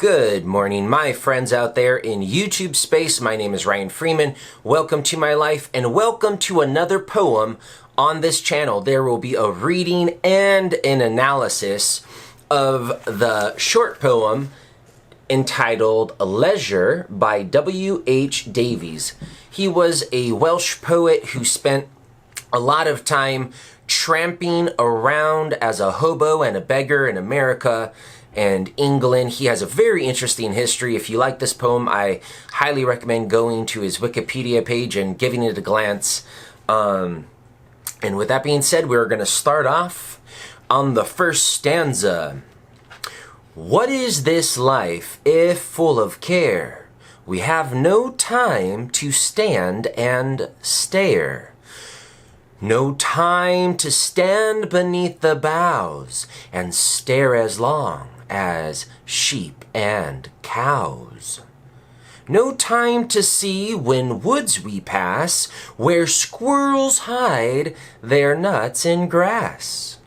Good morning, my friends out there in YouTube space. My name is Ryan Freeman. Welcome to my life and welcome to another poem on this channel. There will be a reading and an analysis of the short poem entitled Leisure by W.H. Davies. He was a Welsh poet who spent a lot of time tramping around as a hobo and a beggar in America and England. He has a very interesting history. If you like this poem, I highly recommend going to his Wikipedia page and giving it a glance. And with that being said, we're going to start off on the first stanza. What is this life if full of care? We have no time to stand and stare. No time to stand beneath the boughs and stare as long as sheep and cows. No time to see when woods we pass, where squirrels hide their nuts in grass.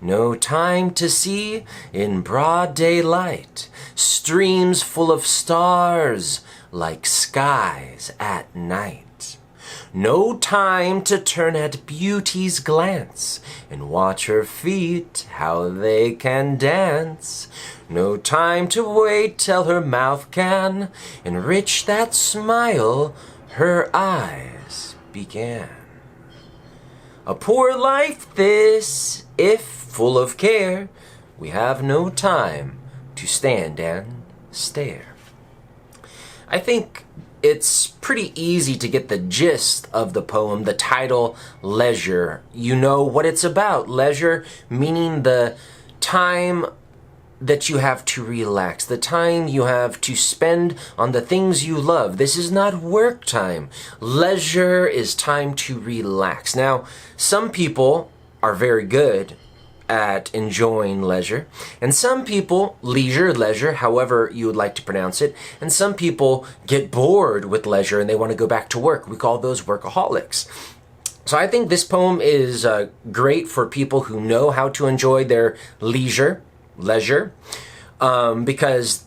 No time to see in broad daylight streams full of stars like skies at night. No time to turn at beauty's glance and watch her feet, how they can dance. No time to wait till her mouth can enrich that smile her eyes began. A poor life this, if full of care. We have no time to stand and stare. I think it's pretty easy to get the gist of the poem, the title, Leisure. You know what it's about. Leisure meaning the time that you have to relax, the time you have to spend on the things you love. This is not work time. Leisure is time to relax. Now, some people are very good at enjoying leisure, and some people, leisure, however you would like to pronounce it, and some people get bored with leisure and they want to go back to work. We call those workaholics. So I think this poem is great for people who know how to enjoy their leisure, because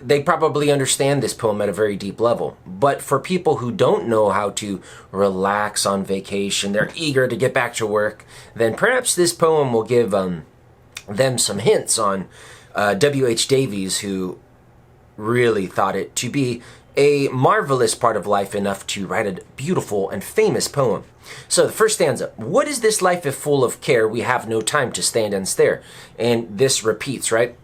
they probably understand this poem at a very deep level. But for people who don't know how to relax on vacation, they're eager to get back to work, then perhaps this poem will give them some hints on W.H. Davies, who really thought it to be a marvelous part of life enough to write a beautiful and famous poem. So the first stanza, what is this life if full of care? We have no time to stand and stare. And this repeats, right?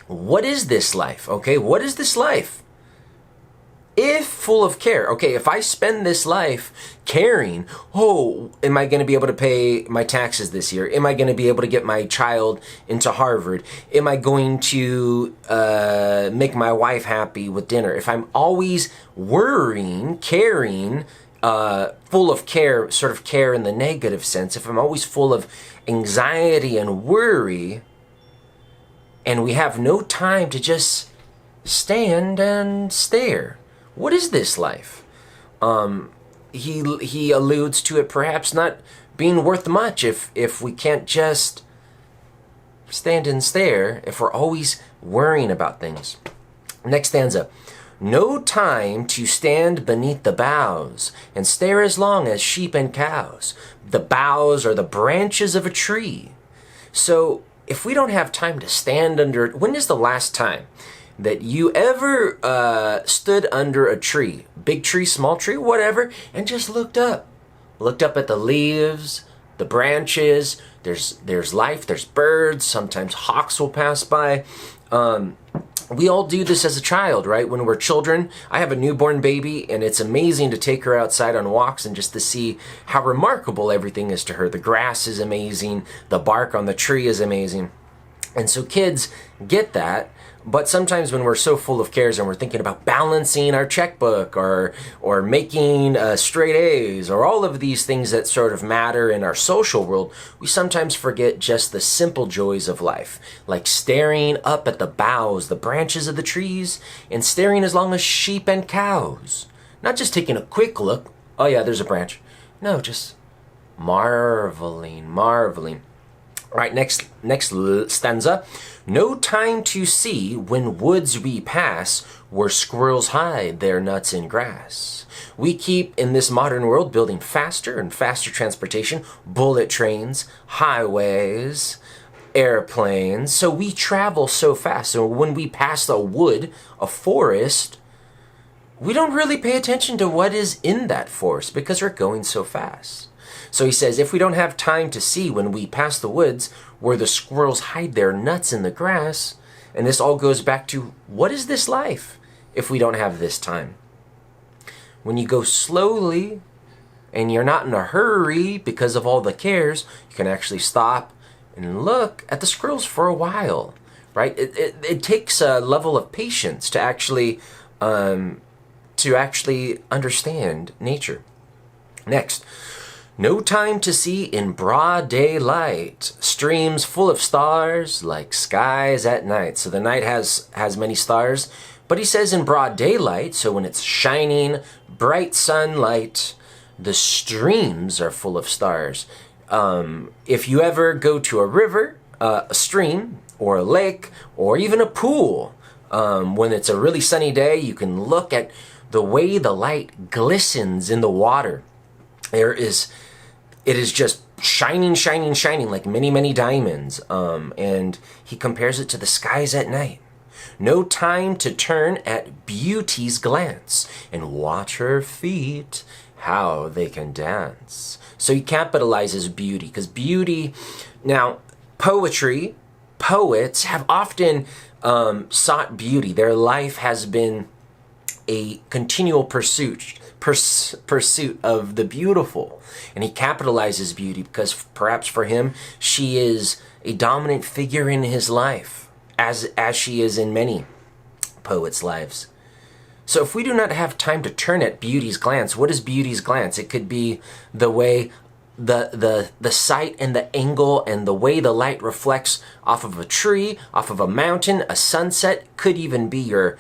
What is this life? Okay, what is this life? If full of care. Okay, if I spend this life caring, am I going to be able to pay my taxes this year? Am I going to be able to get my child into Harvard? Am I going to make my wife happy with dinner? If I'm always worrying, caring, full of care, sort of care in the negative sense, if I'm always full of anxiety and worry, and we have no time to just stand and stare. What is this life? He alludes to it perhaps not being worth much if we can't just stand and stare, if we're always worrying about things. Next stanza. No time to stand beneath the boughs and stare as long as sheep and cows. The boughs are the branches of a tree. So if we don't have time to stand under, when is the last time that you ever stood under a tree, big tree, small tree, whatever, and just looked up at the leaves, the branches? There's life, there's birds, sometimes hawks will pass by. We all do this as a child, right? When we're children. I have a newborn baby, and it's amazing to take her outside on walks and just to see how remarkable everything is to her. The grass is amazing. The bark on the tree is amazing. And so kids get that. But sometimes when we're so full of cares and we're thinking about balancing our checkbook or making straight A's or all of these things that sort of matter in our social world, we sometimes forget just the simple joys of life, like staring up at the boughs, the branches of the trees, and staring as long as sheep and cows. Not just taking a quick look, oh yeah, there's a branch. No, just marveling. All right, next stanza. No time to see when woods we pass, where squirrels hide their nuts in grass. We keep, in this modern world, building faster and faster transportation, bullet trains, highways, airplanes. So we travel so fast. So when we pass a wood, a forest, we don't really pay attention to what is in that forest because we're going so fast. So he says, if we don't have time to see when we pass the woods where the squirrels hide their nuts in the grass, and this all goes back to, what is this life if we don't have this time? When you go slowly and you're not in a hurry because of all the cares, you can actually stop and look at the squirrels for a while, right? It takes a level of patience to actually understand nature. Next. No time to see in broad daylight, streams full of stars like skies at night. So the night has many stars, but he says in broad daylight, so when it's shining, bright sunlight, the streams are full of stars. If you ever go to a river, a stream, or a lake, or even a pool, when it's a really sunny day, you can look at the way the light glistens in the water. It is just shining, shining, shining like many, many diamonds. And he compares it to the skies at night. No time to turn at beauty's glance and watch her feet, how they can dance. So he capitalizes beauty because beauty, now poetry, poets have often sought beauty. Their life has been a continual pursuit of the beautiful. And he capitalizes beauty because perhaps for him, she is a dominant figure in his life, as she is in many poets' lives. So if we do not have time to turn at beauty's glance, what is beauty's glance? It could be the way the sight and the angle and the way the light reflects off of a tree, off of a mountain, a sunset, could even be your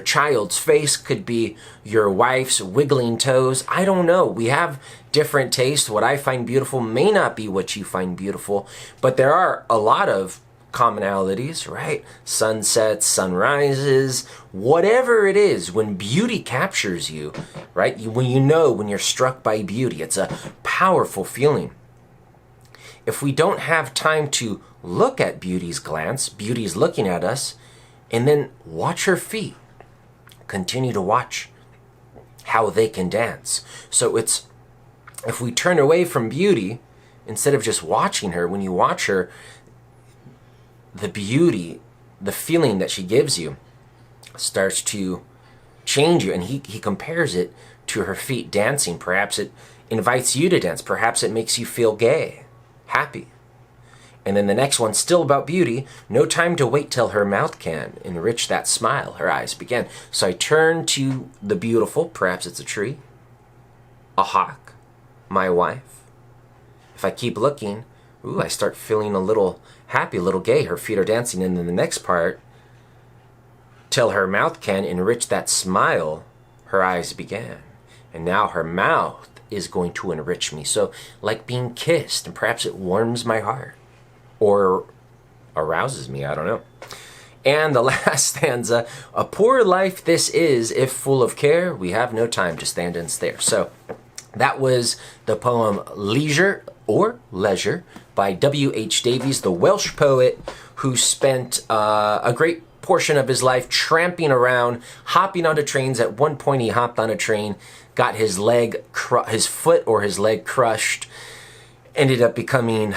child's face, could be your wife's wiggling toes. I don't know. We have different tastes. What I find beautiful may not be what you find beautiful, but there are a lot of commonalities, right? Sunsets, sunrises, whatever it is, when beauty captures you, right? When you're struck by beauty, it's a powerful feeling. If we don't have time to look at beauty's glance, beauty's looking at us, and then watch her feet, continue to watch how they can dance. So if we turn away from beauty, instead of just watching her, when you watch her, the beauty, the feeling that she gives you starts to change you. And he compares it to her feet dancing. Perhaps it invites you to dance. Perhaps it makes you feel gay, happy. And then the next one, still about beauty. No time to wait till her mouth can enrich that smile her eyes began. So I turn to the beautiful. Perhaps it's a tree, a hawk, my wife. If I keep looking, I start feeling a little happy, a little gay. Her feet are dancing. And then the next part, till her mouth can enrich that smile, her eyes began. And now her mouth is going to enrich me. So like being kissed, and perhaps it warms my heart or arouses me, I don't know. And the last stanza, a poor life this is, if full of care, we have no time to stand and stare. So that was the poem Leisure or Leisure by W.H. Davies, the Welsh poet who spent a great portion of his life tramping around, hopping onto trains. At one point he hopped on a train, got his foot or his leg crushed, ended up becoming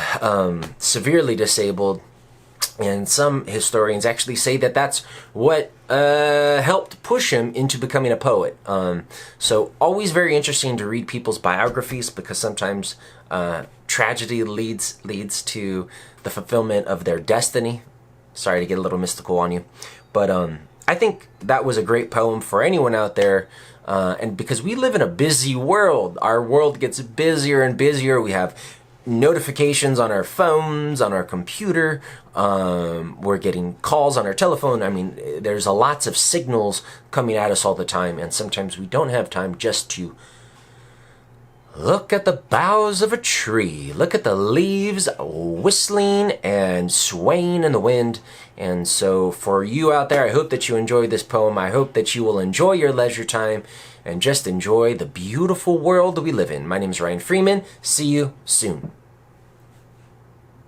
severely disabled. And some historians actually say that that's what helped push him into becoming a poet. So always very interesting to read people's biographies, because sometimes tragedy leads to the fulfillment of their destiny. Sorry to get a little mystical on you. But I think that was a great poem for anyone out there. And because we live in a busy world, our world gets busier and busier. We have notifications on our phones, on our computer. We're getting calls on our telephone. I mean, there's lots of signals coming at us all the time, and sometimes we don't have time just to Look at the boughs of a tree. Look at the leaves whistling and swaying in the wind. And so for you out there, I hope that you enjoyed this poem. I hope that you will enjoy your leisure time and just enjoy the beautiful world that we live in. My name is Ryan Freeman. See you soon.